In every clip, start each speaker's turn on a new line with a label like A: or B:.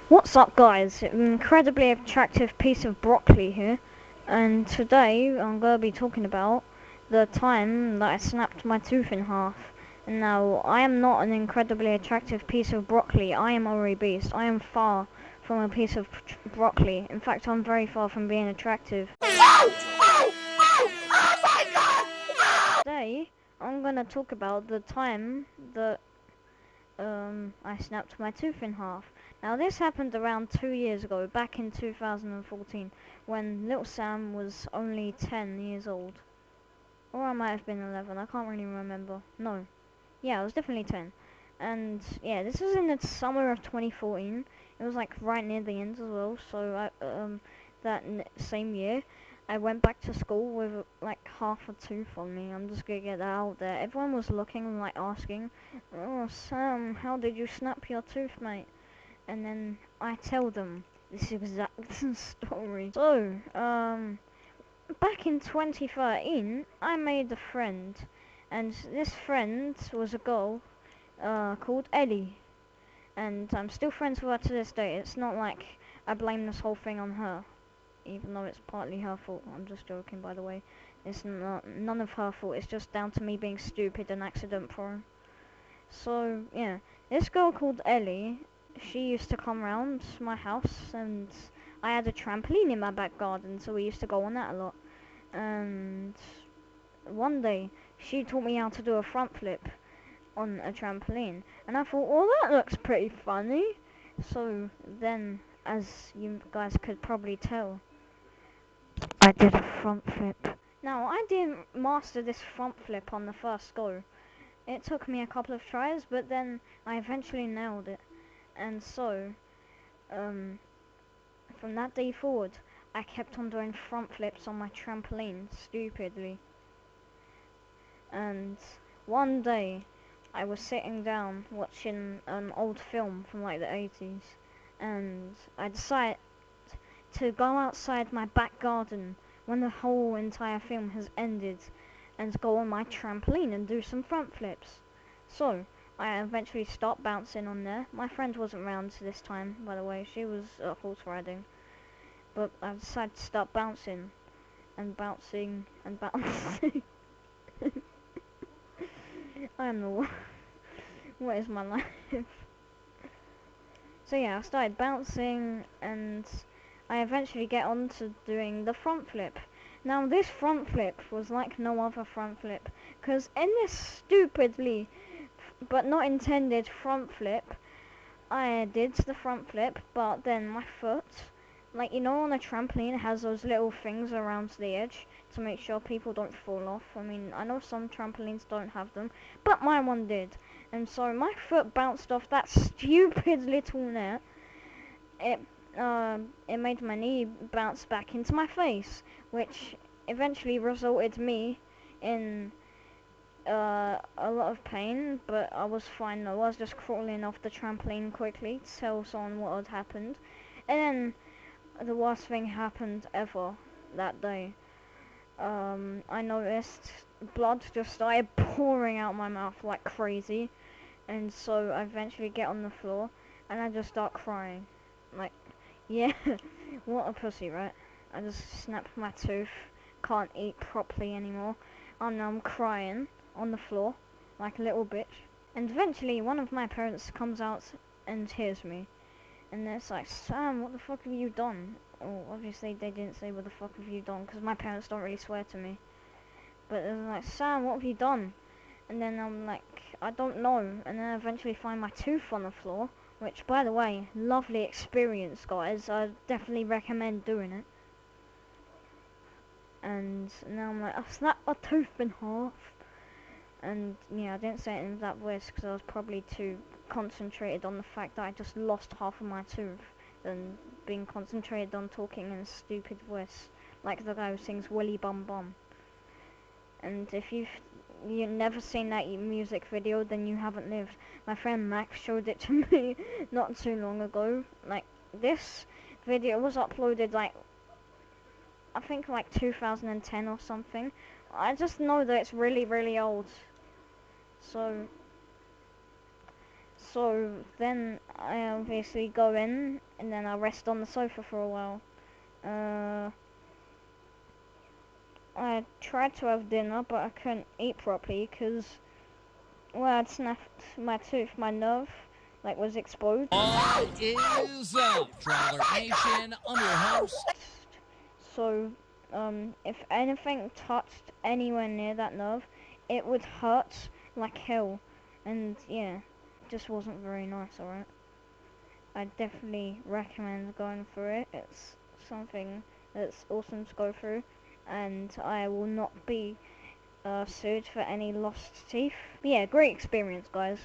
A: What's up guys, incredibly attractive piece of broccoli here, and today I'm going to be talking about the time that I snapped my tooth in half. And now, I am not an incredibly attractive piece of broccoli, I am Oray Beast. I am far from a piece of broccoli. In fact, I'm very far from being attractive. Oh my god! Today, I'm going to talk about the time that I snapped my tooth in half. Now this happened around 2 years ago, back in 2014, when little Sam was only 10 years old. Or I might have been 11, I can't really remember. No. Yeah, I was definitely 10. And yeah, this was in the summer of 2014. It was like right near the end as well, so same year, I went back to school with like half a tooth on me. I'm just gonna get that out there. Everyone was looking and like asking, "Oh Sam, how did you snap your tooth, mate?" And then I tell them this exact story. So, back in 2013, I made a friend, and this friend was a girl, called Ellie, and I'm still friends with her to this day. It's not like I blame this whole thing on her, even though it's partly her fault. I'm just joking, by the way. It's none of her fault. It's just down to me being stupid and accident prone. So yeah, this girl called Ellie, she used to come round my house, and I had a trampoline in my back garden, so we used to go on that a lot. And one day, she taught me how to do a front flip on a trampoline, and I thought, well, that looks pretty funny. So then, as you guys could probably tell, I did a front flip. Now, I didn't master this front flip on the first go. It took me a couple of tries, but then I eventually nailed it. And so, um, from that day forward, I kept on doing front flips on my trampoline, stupidly. And one day, I was sitting down watching an old film from like the 80s, and I decided to go outside my back garden when the whole entire film has ended and go on my trampoline and do some front flips. So, I eventually stopped bouncing on there. My friend wasn't around this time, by the way. She was horse riding. But I decided to start bouncing and bouncing and bouncing. I am the one. What is my life? So yeah, I started bouncing and I eventually get on to doing the front flip. Now this front flip was like no other front flip, because in this stupidly but not intended front flip, I did the front flip, but then my foot, like you know on a trampoline it has those little things around the edge to make sure people don't fall off. I mean, I know some trampolines don't have them, but my one did. And so my foot bounced off that stupid little net. It it made my knee bounce back into my face, which eventually resulted me in a lot of pain, but I was fine though. I was just crawling off the trampoline quickly to tell someone what had happened. And then the worst thing happened ever that day. I noticed blood just started pouring out my mouth like crazy, and so I eventually get on the floor and I just start crying. Like, yeah, what a pussy, right? I just snapped my tooth, can't eat properly anymore, and I'm crying on the floor like a little bitch. And eventually one of my parents comes out and hears me, and it's like, Sam, what the fuck have you done? Oh, obviously they didn't say what the fuck have you done, because my parents don't really swear to me. But they're like, Sam, what have you done? And then I'm like, I don't know. And then I eventually find my tooth on the floor, which, by the way, lovely experience, guys. I definitely recommend doing it. And now I'm like, I snapped my tooth in half. And yeah, I didn't say it in that voice because I was probably too concentrated on the fact that I just lost half of my tooth than being concentrated on talking in a stupid voice like the guy who sings Willy Bum Bum. And if you've never seen that music video, then you haven't lived. My friend Max showed it to me not too long ago. Like, this video was uploaded like, I think like 2010 or something. I just know that it's really, really old. So So then I obviously go in and then I rest on the sofa for a while. I tried to have dinner, but I couldn't eat properly because, well, I'd snapped my tooth, my nerve, like, was exposed.
B: What is up, Traveler Nation? I'm your host.
A: So, if anything touched anywhere near that nerve, it would hurt like hell. And yeah, just wasn't very nice, alright? I definitely recommend going through it. It's something that's awesome to go through, and I will not be sued for any lost teeth. But yeah, great experience, guys.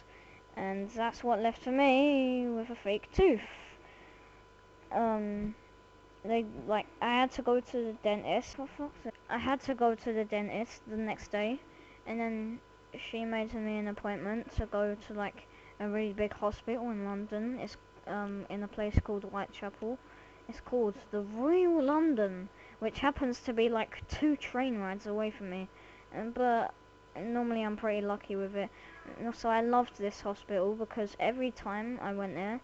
A: And that's what left for me with a fake tooth. I had to go to the dentist. I had to go to the dentist the next day, and then she made me an appointment to go to like a really big hospital in London. It's in a place called Whitechapel. It's called the Royal London, which happens to be like 2 train rides away from me. But normally I'm pretty lucky with it. So I loved this hospital because every time I went there,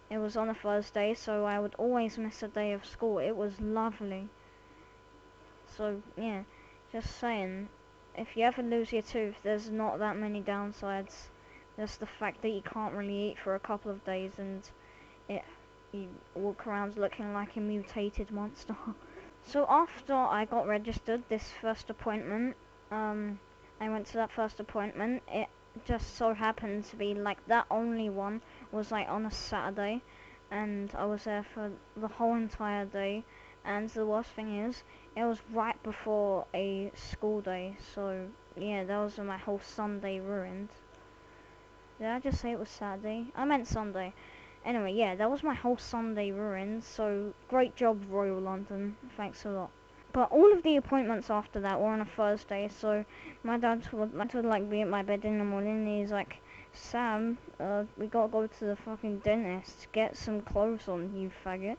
A: it was on a Thursday, so I would always miss a day of school. It was lovely. So yeah, just saying, if you ever lose your tooth, there's not that many downsides. Just the fact that you can't really eat for a couple of days and you walk around looking like a mutated monster. So after I got registered, this first appointment, I went to that first appointment. It just so happened to be like that only one was like on a Saturday, and I was there for the whole entire day. And the worst thing is, it was right before a school day, so yeah, that was my whole Sunday ruined. Did I just say it was Saturday? I meant Sunday. Anyway, yeah, that was my whole Sunday ruined, so great job, Royal London. Thanks a lot. But all of the appointments after that were on a Thursday, so my dad would like be at my bed in the morning, and he's like, Sam, we gotta go to the fucking dentist, get some clothes on, you faggot.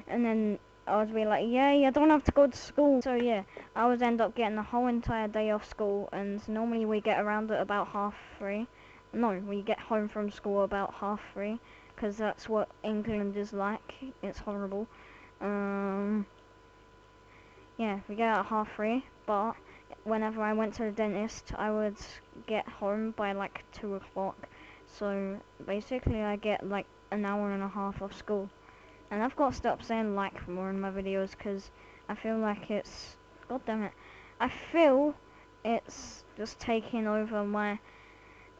A: And then I would be like, yay, I don't have to go to school. So yeah, I would end up getting the whole entire day off school, and normally we get around at about 3:30. No, we get home from school about 3:30, because that's what England is like. It's horrible. Yeah, we get out at 3:30, but whenever I went to the dentist, I would get home by like 2 o'clock. So basically I get like an hour and a half of school. And I've got to stop saying like more in my videos, because I feel like it's, god damn it, I feel it's just taking over my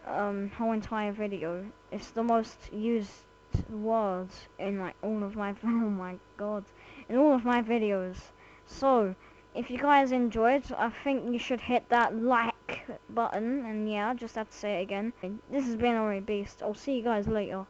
A: whole entire video. It's the most used words in like all of my, oh my god, in all of my videos. So if you guys enjoyed, I think you should hit that like button, and yeah, I just have to say it again. This has been Oray Beast. I'll see you guys later.